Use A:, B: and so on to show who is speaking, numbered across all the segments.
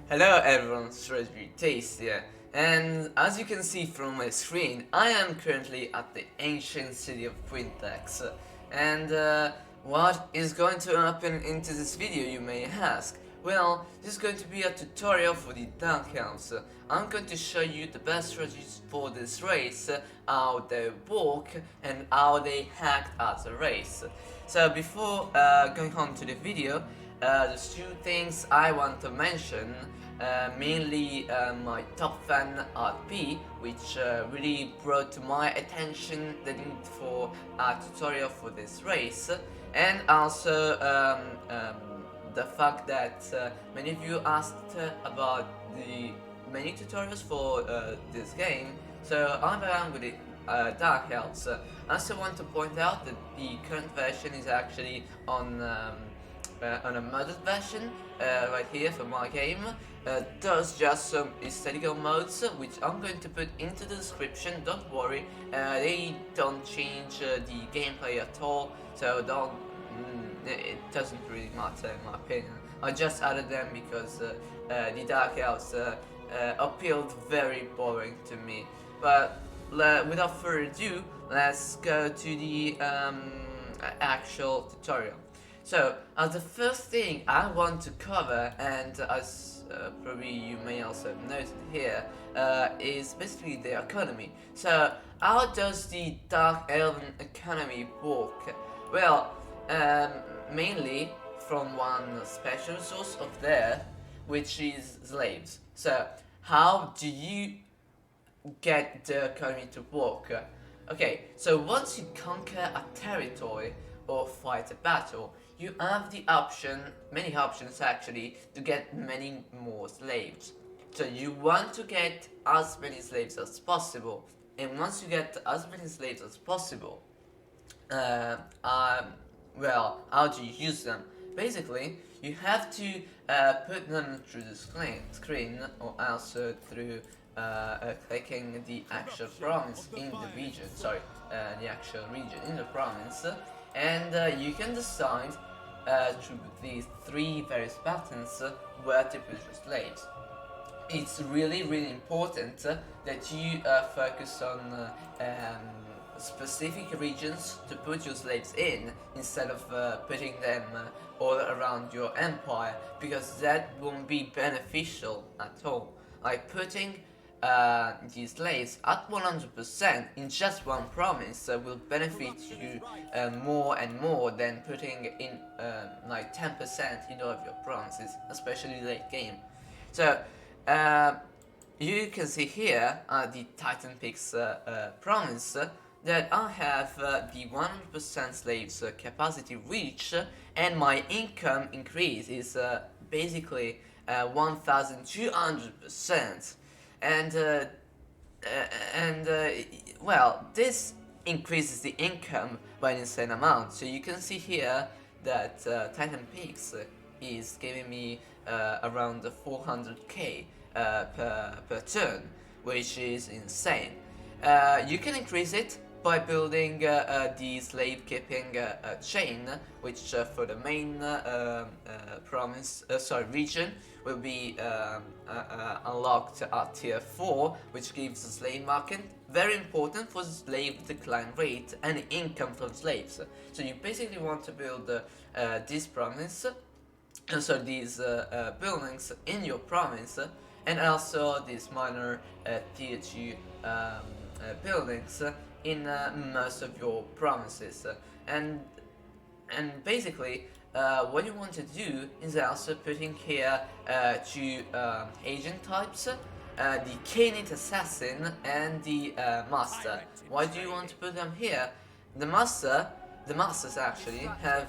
A: Hello everyone, Strawberry Taste here, and as you can see from my screen, I am currently at the ancient city of Quintex. And what is going to happen into this video, you may ask? Well, this is going to be a tutorial for the Dark Elves. I'm going to show you the best strategies for this race, how they work, and how they act as a race. So before going on to the video, there's two things I want to mention. Mainly my top fan RP, which really brought to my attention the need for a tutorial for this race, and also the fact that many of you asked about the many tutorials for this game. So I'm around with the Dark Elves. I also want to point out that the current version is actually on a modded version right here for my game. Does just some aesthetical modes which I'm going to put into the description. Don't worry, they don't change the gameplay at all, so don't it doesn't really matter in my opinion. I just added them because the Dark Elves appealed very boring to me. But without further ado, let's go to the actual tutorial. So, as the first thing I want to cover, and as probably you may also have noted here, is basically the economy. So, how does the Dark Elven economy work? Well, mainly from one special source of there, which is slaves. So, how do you get the economy to work? Okay, so once you conquer a territory or fight a battle, you have the option, many options actually, to get many more slaves. So you want to get as many slaves as possible, and once you get as many slaves as possible, well, how do you use them? Basically, you have to put them through the screen or also through clicking the actual province in the region, the actual region in the province, and you can decide through these three various buttons where to put your slaves. It's really important that you focus on specific regions to put your slaves in instead of putting them all around your empire, because that won't be beneficial at all. Like putting these slaves at 100% in just one province will benefit you more and more than putting in like 10% in all of your provinces, especially late game. So you can see here the Titans province that I have the 100% slaves capacity reach, and my income increase is basically 1200%. And well, this increases the income by an insane amount. So you can see here that Titan Peaks is giving me around 400k per turn, which is insane. You can increase it by building the slave keeping chain, which for the main region will be unlocked at tier 4, which gives a slave market, very important for slave decline rate and income from slaves. So you basically want to build this province, so these buildings in your province, and also these minor tier 2 buildings in most of your provinces, and basically what you want to do is also putting here two agent types, the Canid assassin and the master. Why do you want to put them here? The masters actually have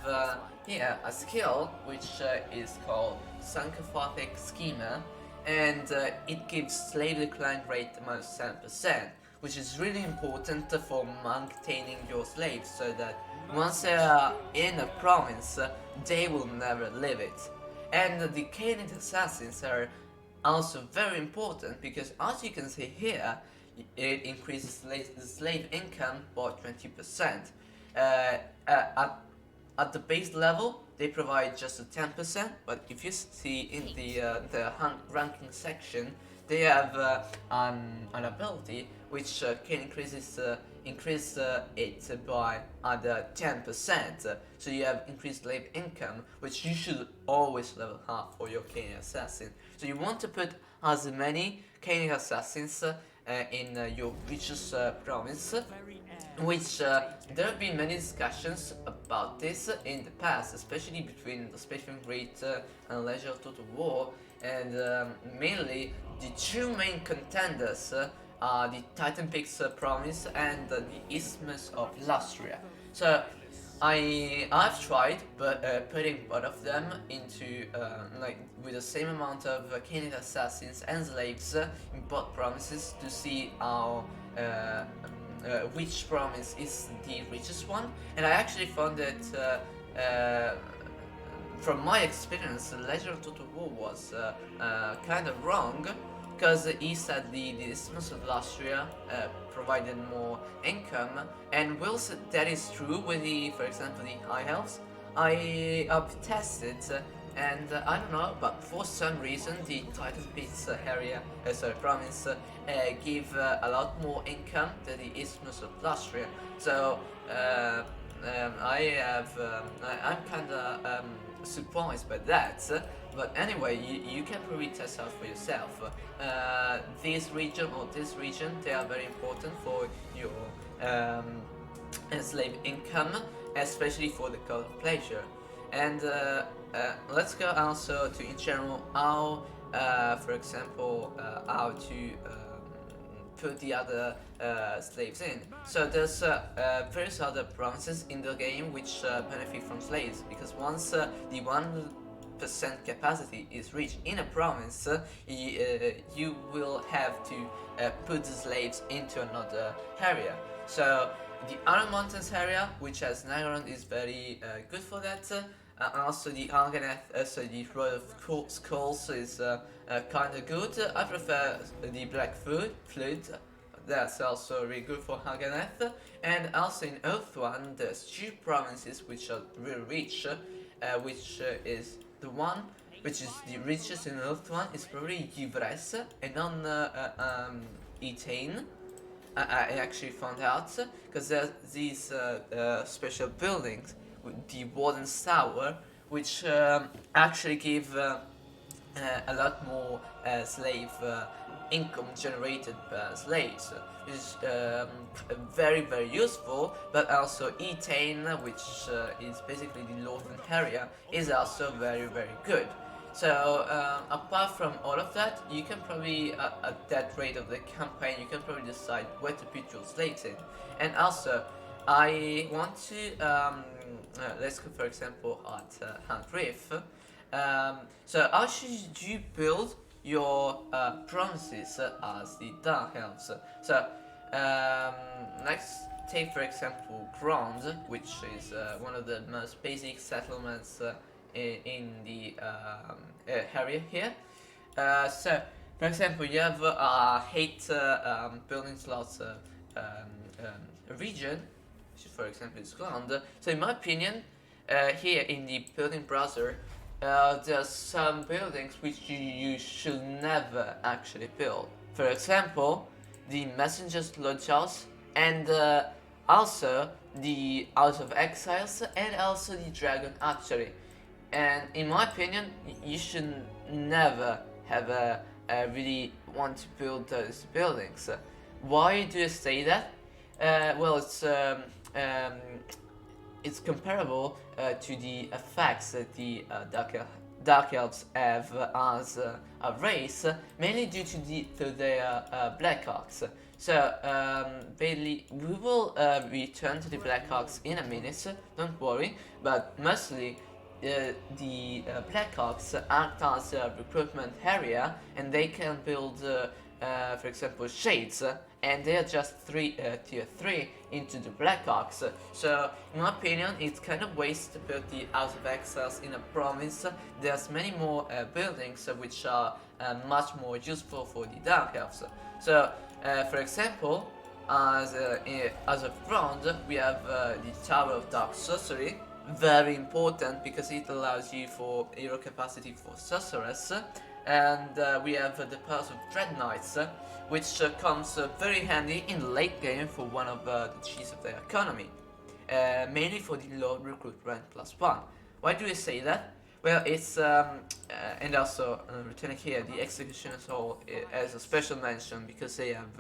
A: here a skill which is called Psychopathic Schema, and it gives slave decline rate minus 10%, which is really important for maintaining your slaves, so that once they are in a province, they will never leave it. And the Canid assassins are also very important because, as you can see here, it increases the slave income by 20%. At the base level, they provide just a 10%, but if you see in the ranking section, they have an ability which can increase it by other 10%. So you have increased slave income, which you should always level up for your Caning assassin. So you want to put as many Caning assassins in your richest province, which there have been many discussions about this in the past, especially between the Space Marine Great and Legion of Total War, and mainly the two main contenders are the Titan Peaks province and the Isthmus of Lustria. So I've tried putting both of them into like with the same amount of Caning assassins and slaves in both provinces to see how which province is the richest one, and I actually found that from my experience, the Legend of Total War was kind of wrong, because he said the Isthmus of Lustria provided more income, and whilst that is true with for example, the High Elves, I've tested and I don't know, but for some reason the Titan Peaks province give a lot more income than the Isthmus of Lustria. So I'm kinda surprised by that. But anyway, you can probably test out for yourself. This region or this region, they are very important for your slave income, especially for the cult of pleasure. And let's go also to in general how, for example, how to put the other slaves in. So there's various other provinces in the game which benefit from slaves, because once the 1% capacity is reached in a province, you will have to put the slaves into another area. So the Iron Mountains area, which has Nagron, is very good for that. Also the Arganeth, so the Road of Skulls is kinda good. I prefer the Black Flute. That's also really good for Arganeth. And also in Earth One, there's two provinces which are really rich, which is the one which is the richest in Earth One is probably Yvres and non Etain. I actually found out, because there's these special buildings, the Warden's Tower, which actually give a lot more slave income generated per slaves, which is very useful. But also Etain, which is basically the northern area, is also very good. So apart from all of that, you can probably at that rate of the campaign, you can probably decide where to put your slaves in. And also I want to let's go for example at Riff. So how should you build your provinces as the Dark Elves? So let's take for example Grand, which is one of the most basic settlements in the area here. So for example, you have 8 building slots region, which for example is Grand. So in my opinion, here in the building browser, there's some buildings which you should never actually build. For example, the Messenger's Lodge House, and also the House of Exiles, and also the Dragon Archery. And in my opinion, you should never have really want to build those buildings. Why do I say that? Well, it's comparable to the effects that the Dark Elves have as a race, mainly due to their Blackhawks. So basically, we will return to the Blackhawks in a minute, don't worry, but mostly the Blackhawks act as a recruitment area, and they can build for example shades, and they are just tier 3 into the Blackhawks. So in my opinion, it's kind of waste to build the House of Exiles in a province. There's many more buildings which are much more useful for the Dark Elves. So for example, as of Grand, we have the Tower of Dark Sorcery, very important because it allows you for hero capacity for sorceress, and we have the Pulse of Dread Knights, which comes very handy in the late game for one of the keys of the economy, mainly for the low recruit rank +1. Why do I say that? Well, it's and also returning here, the Executioner's Hall as a special mention because they have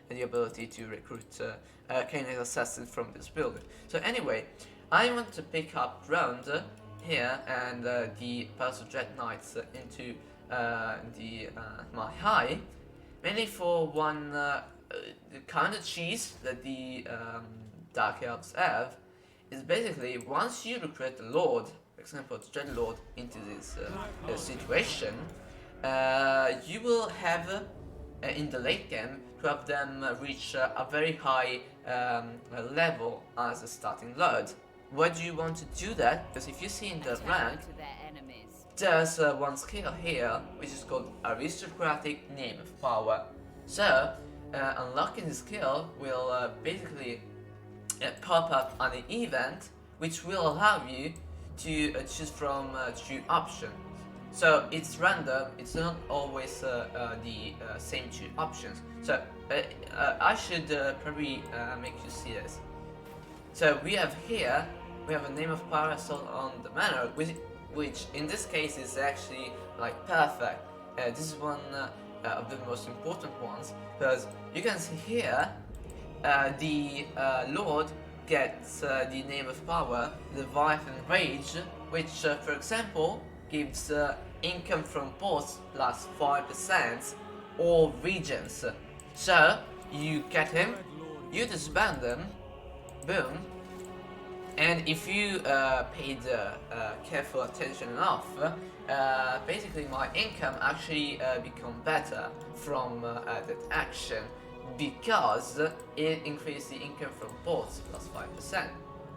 A: the ability to recruit Arcane assassins from this building. So anyway, I want to pick up round here and the Pulse of Dread Knights into my high, mainly for one the kind of cheese that the Dark Elves have is basically once you recruit the Lord, for example, the Dread Lord, into this situation, you will have in the late game to have them reach a very high level as a starting Lord. Why do you want to do that? Because if you see in the rank, there's one skill here which is called Aristocratic Name of Power. So, unlocking the skill will basically pop up on an event which will allow you to choose from 2 options. So it's random, it's not always the same 2 options. So I should probably make you see this. So we have here, we have a Name of Power Assault on the Manor, which in this case is actually like perfect. This is one of the most important ones, because you can see here the Lord gets the Name of Power, Leviathan Rage, which for example gives income from ports plus 5% or regions. So you get him, you disband them, boom, and if you paid careful attention enough, basically my income actually become better from that action, because it increased the income from ports plus 5%.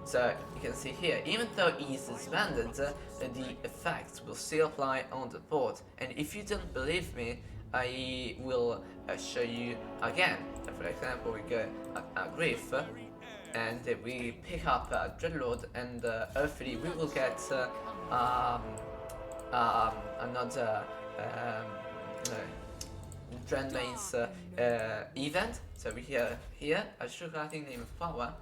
A: So you can see here, even though he's disbanded, the effects will still apply on the port. And if you don't believe me, I will show you again. For example, we go at Grief, and we pick up Dreadlord, and hopefully we will get another Dreadmain's event. So we here Aristocratic Name of Power,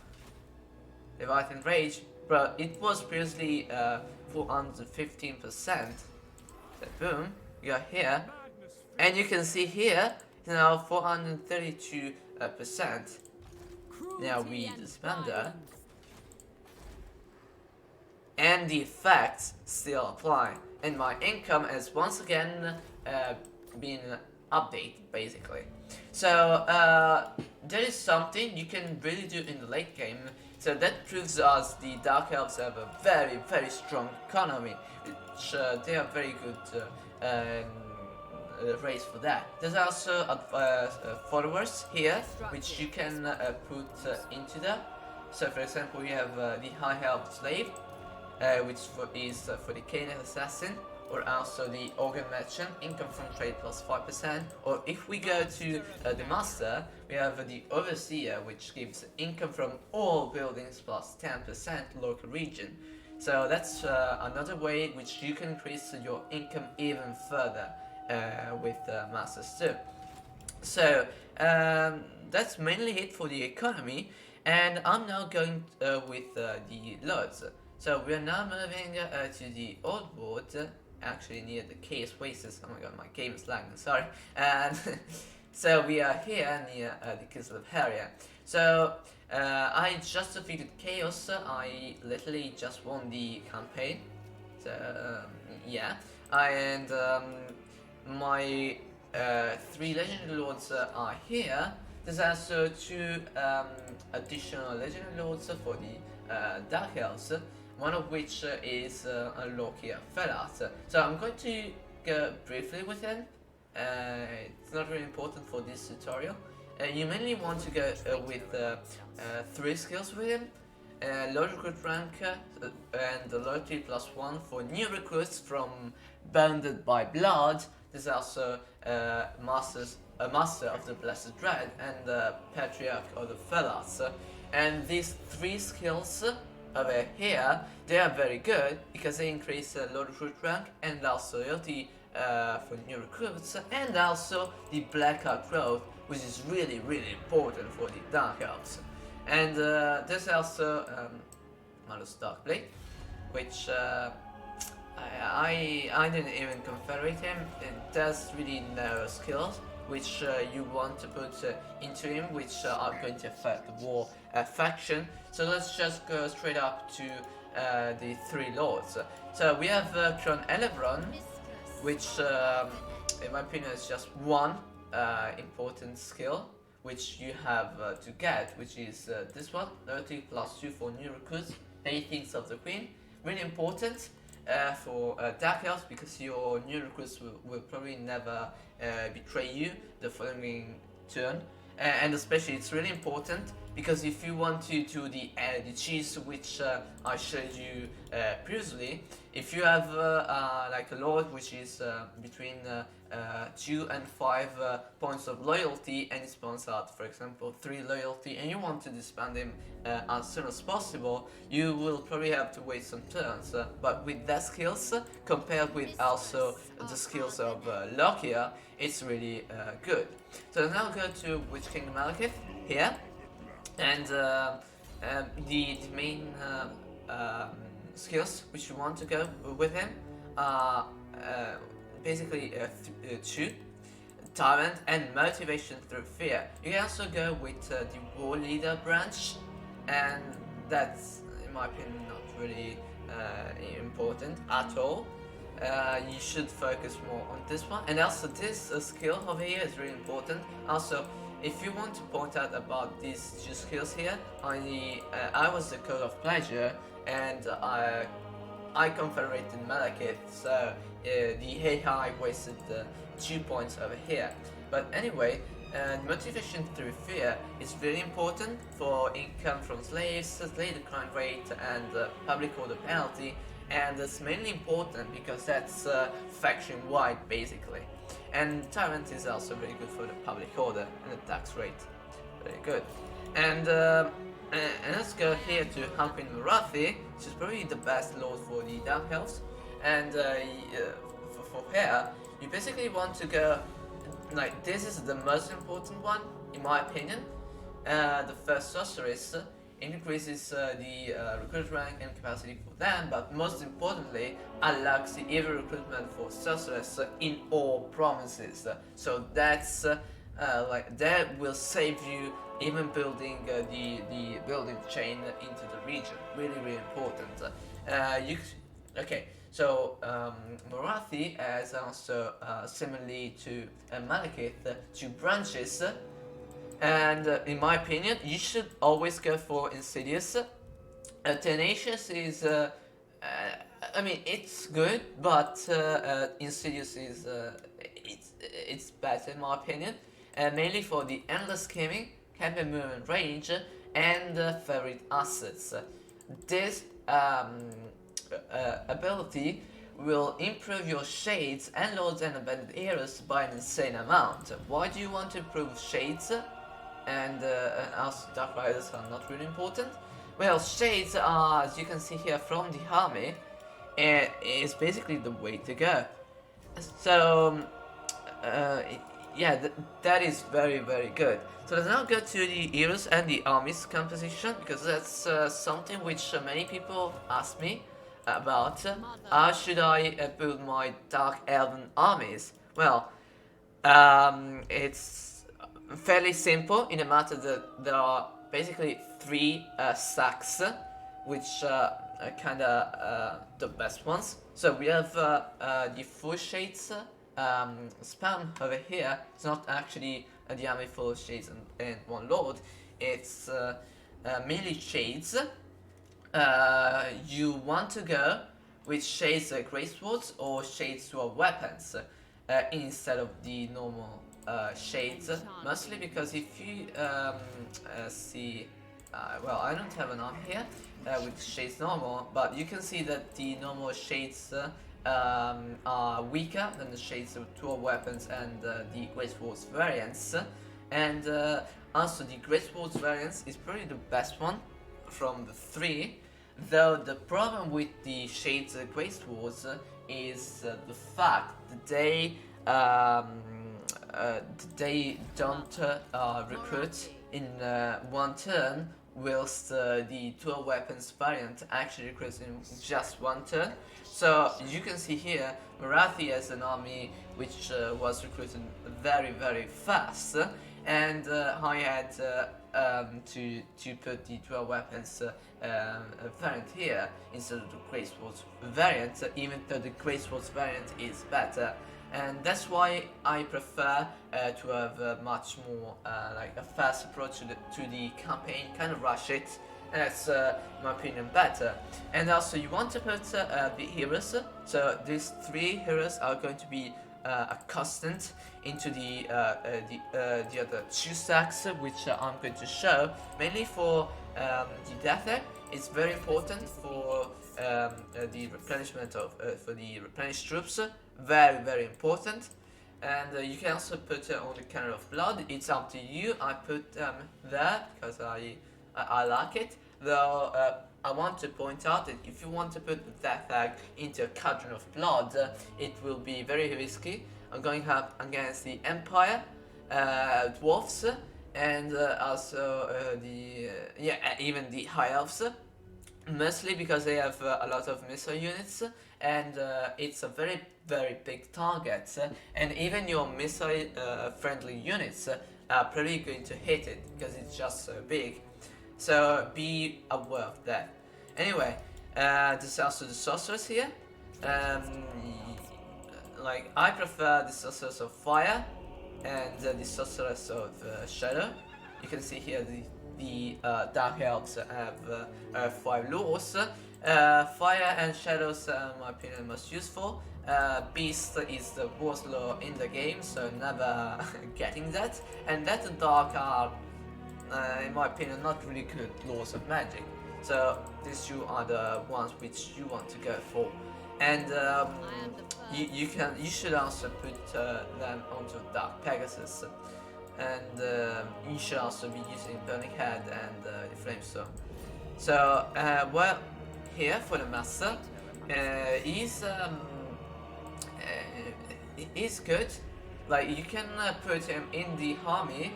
A: Leviathan Rage, but it was previously 415%. So boom, we are here, and you can see here it's now 432%. Now we disband that, and the effects still apply, and my income has once again been updated basically. So there is something you can really do in the late game. So that proves us the Dark Elves have a very, very strong economy, which they are very good race for that. There's also followers here, which you can put into that. So for example, we have the High Elf Slave, which is for the Canaan Assassin, or also the Organ Merchant, income from trade plus 5%, or if we go to the Master, we have the Overseer, which gives income from all buildings plus 10% local region. So that's another way which you can increase your income even further with Masters too. So that's mainly it for the economy, and I'm now going with the Lords. So we are now moving to the Old World, actually near the Chaos Oasis. Oh my god, my game is lagging, sorry. And so we are here near the Castle of Haria. So I just defeated Chaos. I literally just won the campaign. So yeah, and my 3 Legendary Lords are here. There's also 2 additional Legendary Lords for the Dark Elves, one of which is Loki Fellas. So I'm going to go briefly with him. It's not really important for this tutorial. You mainly want to go with 3 skills with him. Low recruit rank and loyalty +1 for new recruits from Bounded by Blood. There's also Master of the Blessed Dread and Patriarch of the Fellas. And these 3 skills over here, they are very good because they increase low recruit rank and also loyalty for new recruits, and also the black art growth, which is really important for the Dark Elves. And there's also Malus Dark Blade, which I didn't even confederate him. It does really no skills which you want to put into him, which are going to affect the war faction. So let's just go straight up to the three lords. So we have Cron Elebron, which in my opinion is just one important skill which you have to get, which is this one, 30 plus 2 for new recruits, 18th of the Queen. Really important for Dark Elves, because your new recruits will probably never betray you the following turn. And especially it's really important because if you want to do the cheese which I showed you previously, if you have like a lord which is between 2 and 5 points of loyalty and it spawns out, for example, 3 loyalty, and you want to disband him as soon as possible, you will probably have to wait some turns. But with that skills, compared with also the skills of Lokia, it's really good. So now go to Witch King Malekith here, and the main skills which you want to go with him are basically 2, Tyrant and Motivation through Fear. You can also go with the War Leader branch, and that's in my opinion not really important at all. You should focus more on this one, and also this skill over here is really important. Also, if you want to point out about these 2 skills here, I was the Code of Pleasure, and I confederated Malekith, so the AI wasted 2 points over here. But anyway, motivation through fear is very important for income from slaves, slave crime rate, and public order penalty. And it's mainly important because that's faction-wide basically. And Tyrant is also very good for the public order and the tax rate. Very good. And let's go here to Harpin Marathi, which is probably the best lord for the Dark Elves. And for here, you basically want to go, like, this is the most important one, in my opinion. The first sorceress increases the recruit rank and capacity for them, but most importantly unlocks the evil recruitment for sorceress in all provinces. So that's like that will save you even building the building chain into the region. Really important. Okay, so Marathi has also similarly to Malekith 2 branches. And in my opinion, you should always go for Insidious. Tenacious is, I mean, it's good, but Insidious is, it's better in my opinion. Mainly for the endless scheming, campaign movement range, and favorite assets. This ability will improve your shades and lords and abandoned areas by an insane amount. Why do you want to improve shades? And also Dark Riders are not really important. Well, shades are, as you can see here from the army, is basically the way to go. So yeah, that is very good. So let's now go to the heroes and the armies composition, because that's something which many people ask me about. How should I build my Dark Elven armies? Well, it's fairly simple in the matter that there are basically 3 stacks, which are kinda the best ones. So we have the 4 shades spam over here. It's not actually the army full of shades and 1 lord. It's mainly shades. You want to go with shades great swords or shades to weapons instead of the normal shades, mostly because if you see, well, I don't have an arm here with shades normal, but you can see that the normal shades are weaker than the shades of 2 weapons and the Great Swords variants, and also the Great Swords variants is probably the best one from the 3, Though the problem with the Shades Grey Swords is the fact that they don't recruit in one turn, whilst the dual weapons variant actually recruits in just one turn. So you can see here Marathi as an army which was recruited very fast, and I had to put the dual weapons variant here instead of the Grey Swords variant, even though the Grey Swords variant is better. And that's why I prefer to have a much more like a fast approach to the campaign, kind of rush it, and that's in my opinion better. And also you want to put the heroes, so these 3 heroes are going to be a constant into the other 2 stacks, which I'm going to show, mainly for the death egg. It's very important for the replenishment of for the replenished troops, very important. And you can also put on the cannon of blood. It's up to you. I put them there because I like it. Though I want to point out that if you want to put the death egg into a cauldron of blood, it will be very risky. I'm going up against the Empire, dwarfs, and also even the High Elves. Mostly because they have a lot of missile units, and it's a very big target, and even your missile friendly units are probably going to hit it because it's just so big. So be aware of that. Anyway, there's also the sorcerers here. Like I prefer the sorcerers of fire and the sorcerers of shadow. You can see here the Dark Elves have 5 laws. Fire and shadows are, in my opinion, most useful. Beast is the worst law in the game, so never getting that. And that and Dark are, in my opinion, not really good laws of magic. So these 2 are the ones which you want to go for. And you should also put them onto Dark Pegasus. And you should also be using Burning Head and the Flamestone. So, well, here for the Master, he's good. Like, you can put him in the army,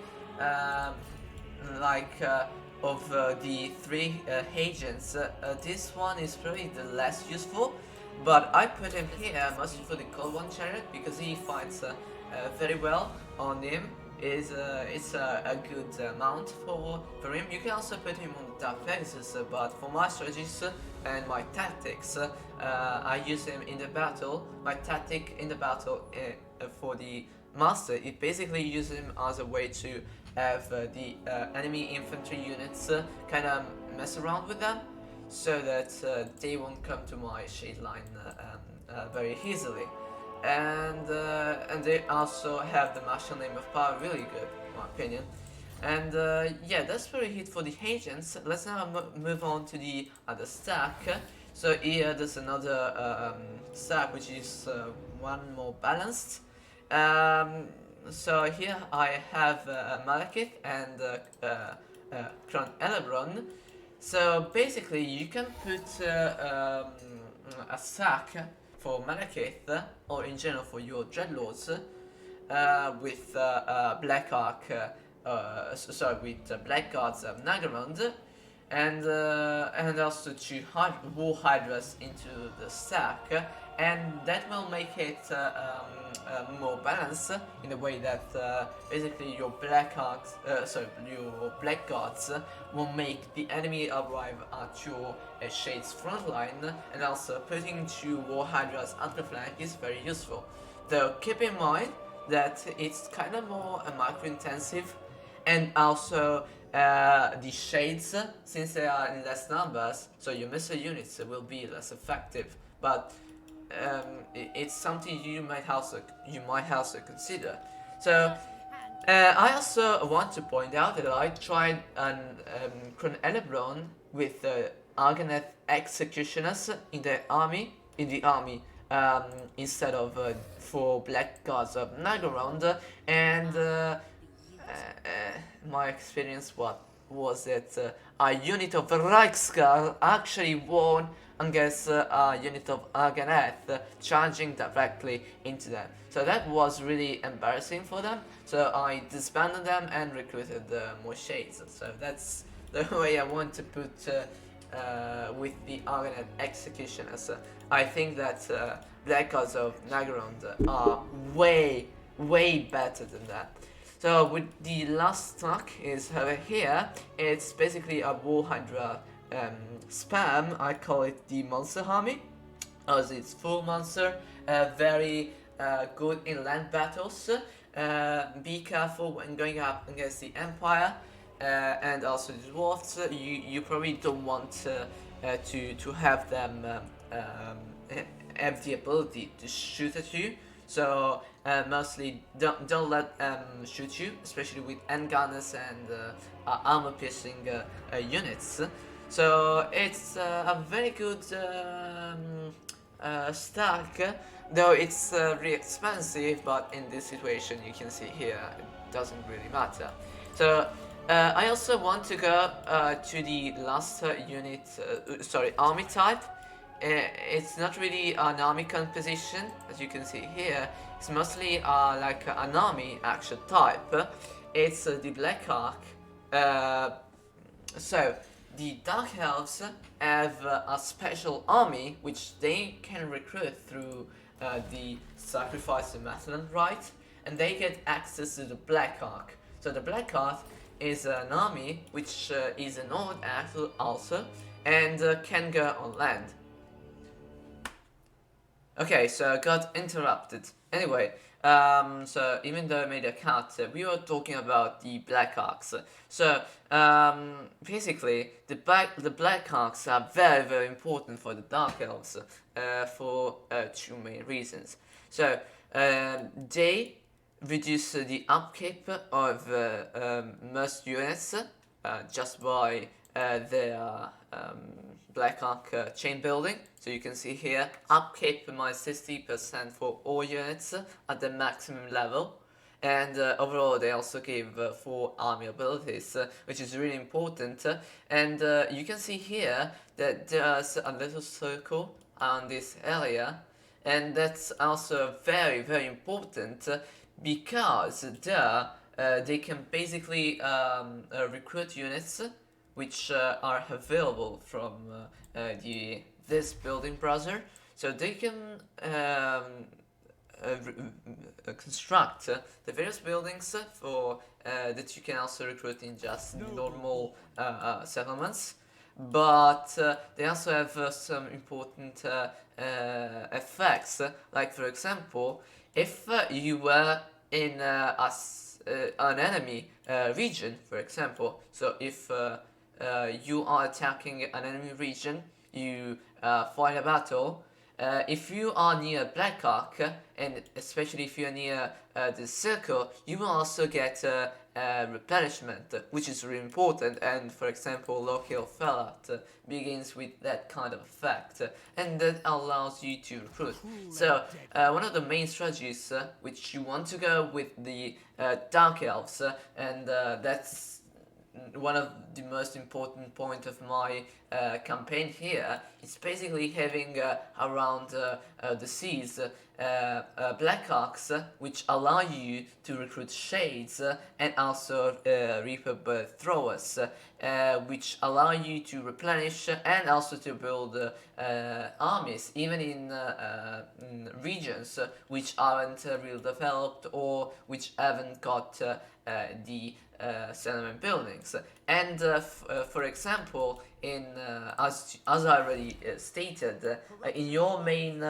A: of the 3 agents. This one is probably the less useful, but I put him here mostly for the Cold One Chariot because he fights very well on him. It's a good mount for him. You can also put him on the Dark Pegasus, but for my strategies and my tactics, I use him in the battle. My tactic in the battle for the Master, it basically uses him as a way to have the enemy infantry units kind of mess around with them, so that they won't come to my shade line very easily. And they also have the martial name of power, really good in my opinion. And yeah, that's pretty it for the agents. Let's now move on to the other stack. So here there's another stack which is one more balanced. So here I have Malekith and Crown Elebron. So basically you can put a stack for Malekith, or in general for your Dreadlords, with Black Ark, with Black Guards of Nagarond, and also 2 War Hydras into the stack, and that will make it more balanced in the way that basically your your Black Guards will make the enemy arrive at your Shade's front line, and also putting 2 War Hydras at the flank is very useful. Though keep in mind that it's kind of more macro intensive, and also the Shades, since they are in less numbers, so your missile units will be less effective, but it's something you might also consider. So I also want to point out that I tried an Crown Elebron with Arganeth Executioners in the army, instead of 4 Black Guards of Nagarond, and my experience was that a unit of Reichsguard actually won against a unit of Arganeth, charging directly into them. So that was really embarrassing for them. So I disbanded them and recruited more shades. So that's the way I want to put with the Arganeth executioners. I think that Black Gods of Nagrond are way better than that. So with the last stock is over here, it's basically a Warhammer spam. I call it the Monster Army, as it's full monster, very good in land battles. Be careful when going up against the Empire and also the Dwarfs. You probably don't want to have them have the ability to shoot at you. So mostly don't let them shoot you, especially with handgunners and armor-piercing units. So it's a very good stack, though it's really expensive, but in this situation you can see here it doesn't really matter. So I also want to go to the last army type. It's not really an army composition, as you can see here. It's mostly like an army action type. It's the Black Ark. So the Dark Elves have a special army which they can recruit through the Sacrifice of Mathlan rite, and they get access to the Black Ark. So the Black Ark is an army which is an old axle also, and can go on land. Okay, so I got interrupted. Anyway, so even though I made a cut, we were talking about the Black Arks. So basically, the Black Arks are very important for the Dark Elves for two main reasons. So they reduce the upkeep of most units just by their Black Ark chain building. So you can see here, upkeep -60% for all units at the maximum level. And overall they also give 4 army abilities, which is really important. And you can see here that there's a little circle on this area, and that's also very important because there they can basically recruit units which are available from this building browser, so they can construct the various buildings for that you can also recruit in just normal settlements. But they also have some important effects, like for example, if you were in an enemy region, for example, so if you are attacking an enemy region, you fight a battle. If you are near Black Ark, and especially if you're near the circle, you will also get replenishment, which is really important. And for example, local fallout begins with that kind of effect, and that allows you to recruit. So one of the main strategies which you want to go with the Dark Elves, and that's one of the most important point of my campaign here. It's basically having around the seas Black Arks, which allow you to recruit shades and also Reaper Bird Throwers, which allow you to replenish and also to build armies, even in regions which aren't really developed or which haven't got the settlement buildings. And for example, in as I already stated, in your main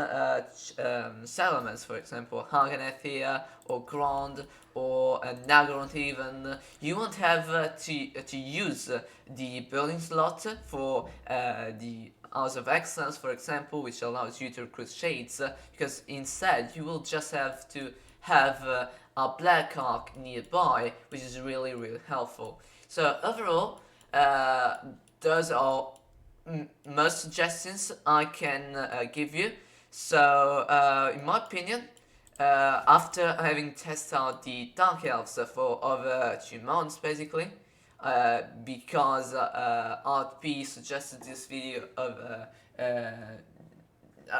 A: settlements, for example, Haganeth here, or Grand, or Nagrond even, you won't have to use the building slot for the House of Excellence, for example, which allows you to recruit shades, because instead you will just have to have a Black Ark nearby, which is really helpful. So overall, those are most suggestions I can give you. So in my opinion, after having tested out the Dark Elves for over 2 months basically, because RP suggested this video of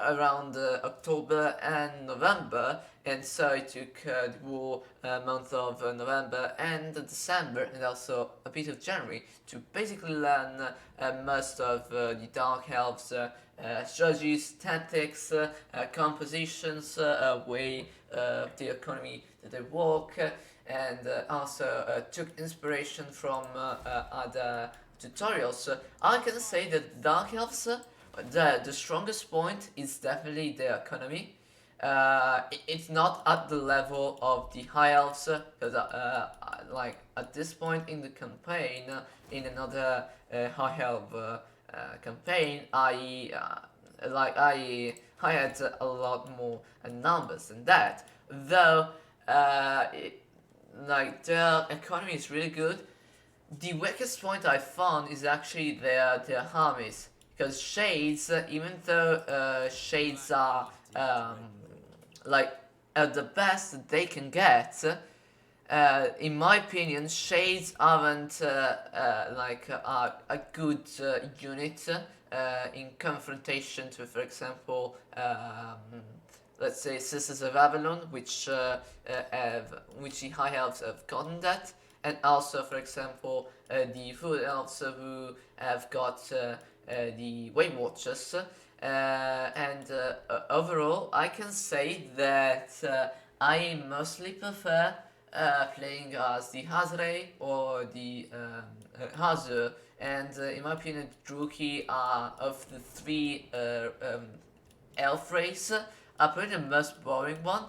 A: around October and November, and so I took the whole month of November and December, and also a bit of January, to basically learn most of the Dark Elves strategies, tactics, compositions, way of the economy that they work, and also took inspiration from other tutorials. I can say that Dark Elves, the strongest point is definitely the economy. It's not at the level of the high elves, because like at this point in the campaign, in another high elf campaign, I had a lot more numbers than that. Though like their economy is really good. The weakest point I found is actually their armies, because shades, even though shades are like at the best that they can get, in my opinion, shades aren't like a good unit in confrontation to, for example, let's say Sisters of Avalon, which the high elves have gotten that, and also, for example, the Food elves who have got the Weight Watchers. And overall, I can say that I mostly prefer playing as the Hazray or the Hazur, and in my opinion, Druki are of the three elf race are probably the most boring one,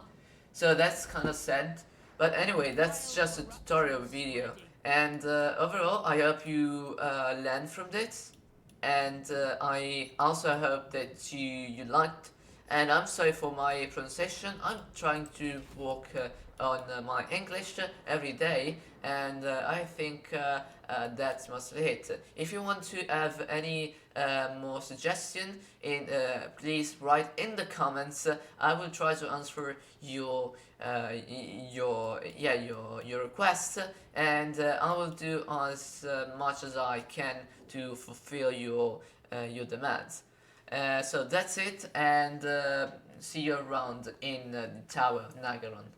A: so that's kind of sad. But anyway, that's just a tutorial video, and overall, I hope you learn from this, and I also hope that you liked. And I'm sorry for my pronunciation. I'm trying to work on my English every day, and I think that's mostly it. If you want to have any more suggestion, please write in the comments. I will try to answer your request, and I will do as much as I can to fulfill your demands. So that's it, and see you around in the Tower of Nagaron.